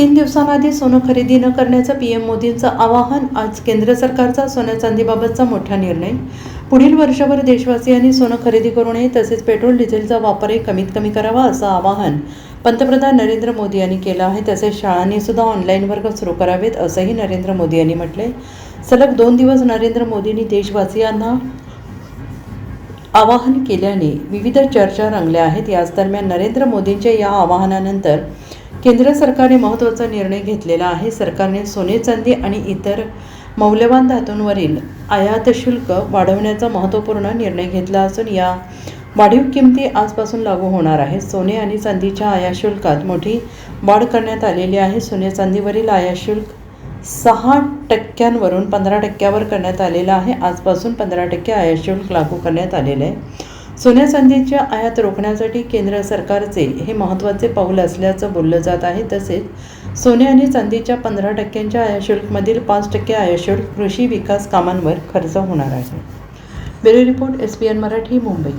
3 दिवसांआधी सोनं खरेदी न करण्याचं पीएम मोदींचं आवाहन. आज केंद्र सरकारचा सोन्या चांदीबाबतचा मोठा निर्णय. पुढील वर्षभर देशवासियांनी सोनं खरेदी करू नये, तसेच पेट्रोल डिझेलचा वापरही कमीत कमी करावा, असं आवाहन पंतप्रधान नरेंद्र मोदी यांनी केलं आहे. तसेच शाळांनी सुद्धा ऑनलाईन वर्ग सुरू करावेत, असंही नरेंद्र मोदी यांनी म्हटले. सलग 2 दिवस नरेंद्र मोदींनी देशवासियांना आवाहन केल्याने विविध चर्चा रंगल्या आहेत. याच दरम्यान नरेंद्र मोदींच्या या आवाहनानंतर केंद्र सरकारने महत्त्वाचा निर्णय घेतलेला आहे. सरकारने सोने, चांदी आणि इतर मौल्यवान धातूंवरील आयात शुल्क वाढवण्याचा महत्त्वपूर्ण निर्णय घेतला असून या वाढीव किमती आजपासून लागू होणार आहेत. सोने आणि चांदीच्या आयात शुल्कात मोठी वाढ करण्यात आलेली आहे. सोने चांदीवरील आयात शुल्क 6% 15% करण्यात आलेलं आहे. आजपासून 15% आयात शुल्क लागू करण्यात आलेलं आहे. सोन्या चांदीच्या आयात रोखण्यासाठी केंद्र सरकारचे हे महत्त्वाचे पाऊल असल्याचं बोललं जात आहे. तसेच सोने आणि चांदीच्या 15% आयात शुल्कमधील 5% आयात शुल्क कृषी विकास कामांवर खर्च होणार आहे. Bureau report, SPN Marathi, Mumbai.